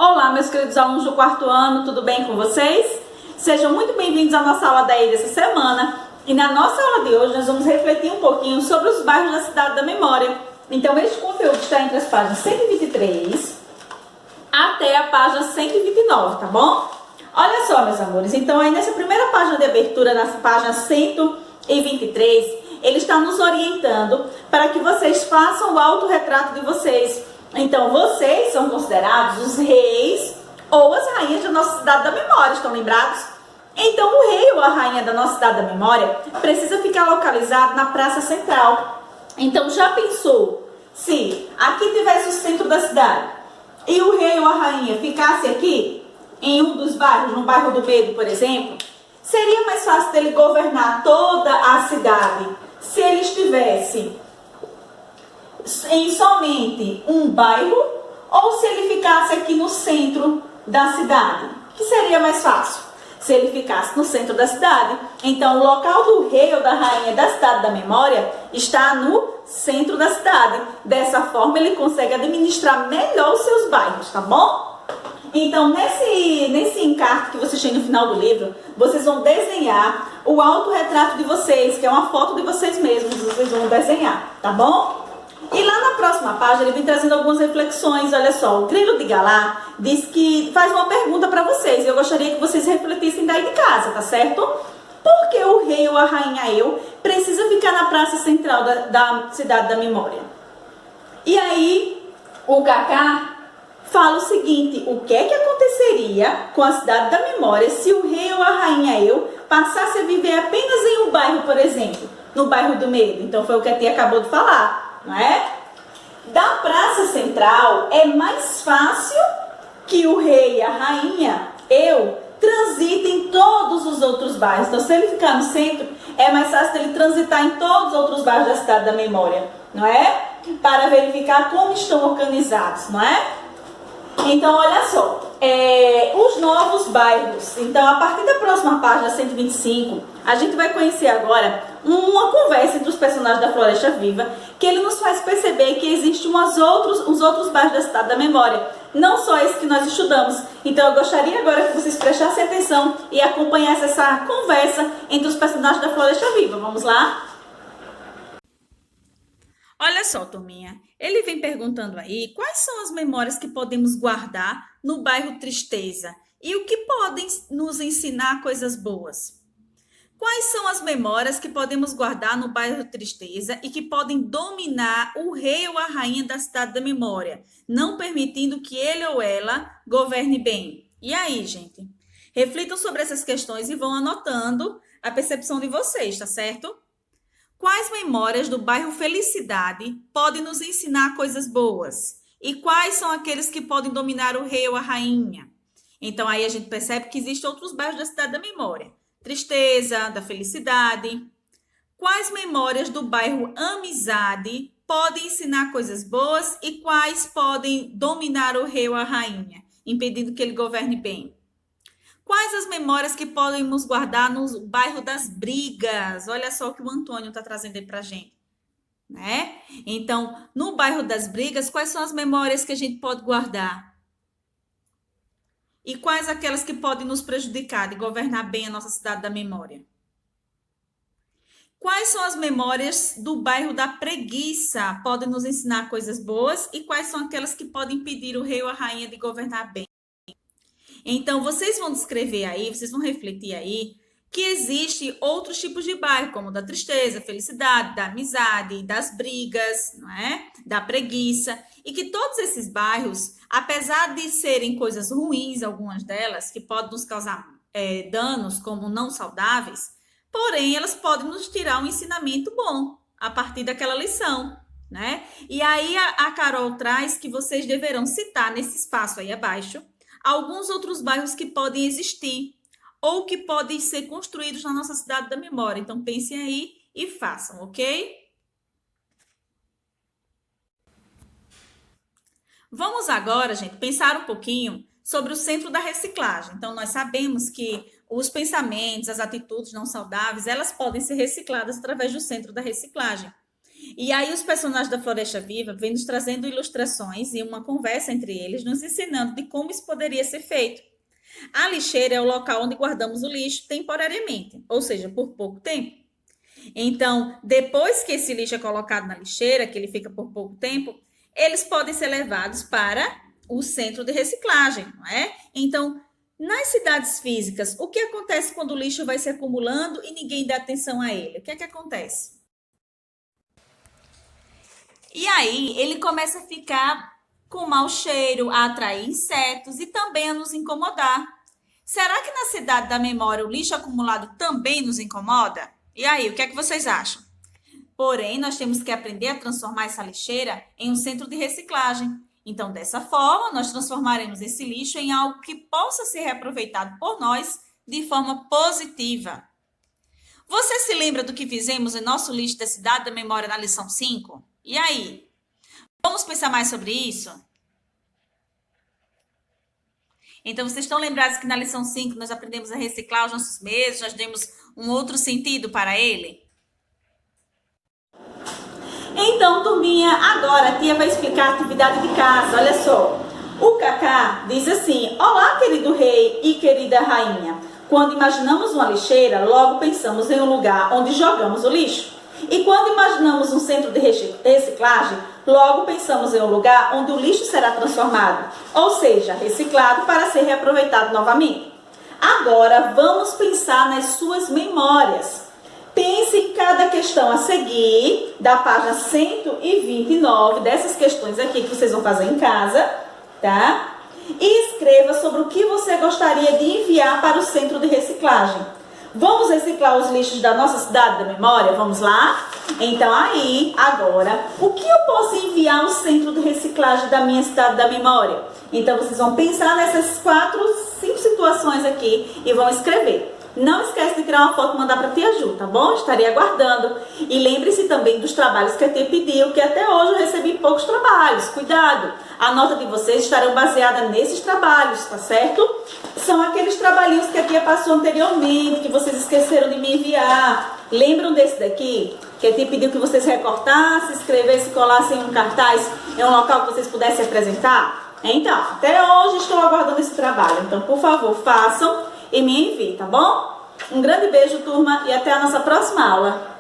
Olá, meus queridos alunos do quarto ano, tudo bem com vocês? Sejam muito bem-vindos à nossa aula da EI dessa semana. E na nossa aula de hoje nós vamos refletir um pouquinho sobre os bairros da Cidade da Memória. Então, este conteúdo está entre as páginas 123 até a página 129, tá bom? Olha só, meus amores, então aí nessa primeira página de abertura, na página 123, ele está nos orientando para que vocês façam o autorretrato de vocês. Então, vocês são considerados os reis ou as rainhas da nossa cidade da memória, estão lembrados? Então, o rei ou a rainha da nossa cidade da memória precisa ficar localizado na praça central. Então, já pensou se aqui tivesse o centro da cidade e o rei ou a rainha ficasse aqui, em um dos bairros, no bairro do Medo, por exemplo? Seria mais fácil dele governar toda a cidade se ele estivesse em somente um bairro ou se ele ficasse aqui no centro da cidade? O que seria mais fácil? Se ele ficasse no centro da cidade. Então, o local do rei ou da rainha da cidade da memória está no centro da cidade. Dessa forma, ele consegue administrar melhor os seus bairros, tá bom? Então, nesse encarte que vocês têm no final do livro, vocês vão desenhar o autorretrato de vocês, que é uma foto de vocês mesmos, vocês vão desenhar, tá bom? E lá na próxima página ele vem trazendo algumas reflexões. Olha só, o Grilo de Galá diz que faz uma pergunta para vocês. Eu gostaria que vocês refletissem daí de casa, tá certo? Por que o rei ou a rainha eu precisa ficar na praça central da cidade da memória? E aí o Kaká fala o seguinte: o que é que aconteceria com a cidade da memória se o rei ou a rainha eu passasse a viver apenas em um bairro, por exemplo, no bairro do Medo? Então foi o que a tia acabou de falar, não é? Da praça central é mais fácil que o rei e a rainha eu transitem em todos os outros bairros. Então, se ele ficar no centro, é mais fácil dele transitar em todos os outros bairros da cidade da memória, não é? Para verificar como estão organizados, não é? Então, olha só, os novos bairros. Então, a partir da próxima página 125, a gente vai conhecer agora uma conversa entre os personagens da Floresta Viva, que ele nos faz perceber que existem os outros bairros da cidade da memória, não só esse que nós estudamos. Então, eu gostaria agora que vocês prestassem atenção e acompanhassem essa conversa entre os personagens da Floresta Viva. Vamos lá? Olha só, turminha, ele vem perguntando aí quais são as memórias que podemos guardar no bairro Tristeza e o que podem nos ensinar coisas boas. Quais são as memórias que podemos guardar no bairro Tristeza e que podem dominar o rei ou a rainha da cidade da memória, não permitindo que ele ou ela governe bem? E aí, gente? Reflitam sobre essas questões e vão anotando a percepção de vocês, tá certo? Quais memórias do bairro Felicidade podem nos ensinar coisas boas? E quais são aqueles que podem dominar o rei ou a rainha? Então, aí a gente percebe que existem outros bairros da cidade da memória. Tristeza, da Felicidade. Quais memórias do bairro Amizade podem ensinar coisas boas e quais podem dominar o rei ou a rainha, impedindo que ele governe bem? Quais as memórias que podemos guardar no bairro das Brigas? Olha só o que o Antônio está trazendo aí para a gente, né? Então, no bairro das Brigas, quais são as memórias que a gente pode guardar? E quais aquelas que podem nos prejudicar de governar bem a nossa cidade da memória? Quais são as memórias do bairro da Preguiça? Podem nos ensinar coisas boas? E quais são aquelas que podem impedir o rei ou a rainha de governar bem? Então, vocês vão descrever aí, vocês vão refletir aí, que existem outros tipos de bairro, como o da tristeza, felicidade, da amizade, das brigas, não é? Da preguiça, e que todos esses bairros, apesar de serem coisas ruins, algumas delas, que podem nos causar danos como não saudáveis, porém, elas podem nos tirar um ensinamento bom a partir daquela lição, né? E aí a Carol traz que vocês deverão citar nesse espaço aí abaixo alguns outros bairros que podem existir ou que podem ser construídos na nossa cidade da memória. Então, pensem aí e façam, ok? Vamos agora, gente, pensar um pouquinho sobre o centro da reciclagem. Então, nós sabemos que os pensamentos, as atitudes não saudáveis, elas podem ser recicladas através do centro da reciclagem. E aí os personagens da Floresta Viva vêm nos trazendo ilustrações e uma conversa entre eles, nos ensinando de como isso poderia ser feito. A lixeira é o local onde guardamos o lixo temporariamente, ou seja, por pouco tempo. Então, depois que esse lixo é colocado na lixeira, que ele fica por pouco tempo, eles podem ser levados para o centro de reciclagem, não é? Então, nas cidades físicas, o que acontece quando o lixo vai se acumulando e ninguém dá atenção a ele? O que é que acontece? E aí, ele começa a ficar com mau cheiro, a atrair insetos e também a nos incomodar. Será que na cidade da memória o lixo acumulado também nos incomoda? E aí, o que é que vocês acham? Porém, nós temos que aprender a transformar essa lixeira em um centro de reciclagem. Então, dessa forma, nós transformaremos esse lixo em algo que possa ser reaproveitado por nós de forma positiva. Você se lembra do que fizemos em nosso lixo da cidade da memória na lição 5? E aí? Vamos pensar mais sobre isso? Então, vocês estão lembrados que na lição 5 nós aprendemos a reciclar os nossos mesmos, nós demos um outro sentido para ele? Então, turminha, agora a tia vai explicar a atividade de casa. Olha só, o Cacá diz assim: olá, querido rei e querida rainha. Quando imaginamos uma lixeira, logo pensamos em um lugar onde jogamos o lixo. E quando imaginamos um centro de reciclagem, logo pensamos em um lugar onde o lixo será transformado, ou seja, reciclado para ser reaproveitado novamente. Agora vamos pensar nas suas memórias. Pense em cada questão a seguir, da página 129, dessas questões aqui que vocês vão fazer em casa, tá? E escreva sobre o que você gostaria de enviar para o centro de reciclagem. Vamos reciclar os lixos da nossa cidade da memória? Vamos lá? Então aí, agora, o que eu posso enviar ao centro de reciclagem da minha cidade da memória? Então vocês vão pensar nessas 5 situações aqui e vão escrever. Não esquece de tirar uma foto e mandar para a tia Ju, tá bom? Estarei aguardando. E lembre-se também dos trabalhos que a tia pediu, que até hoje eu recebi poucos trabalhos. Cuidado! A nota de vocês estarão baseada nesses trabalhos, tá certo? São aqueles trabalhinhos que a tia passou anteriormente, que vocês esqueceram de me enviar. Lembram desse daqui? Que a tia pediu que vocês recortassem, escrevessem, colassem um cartaz em um local que vocês pudessem apresentar? Então, até hoje estou aguardando esse trabalho. Então, por favor, façam e me envie, tá bom? Um grande beijo, turma, e até a nossa próxima aula.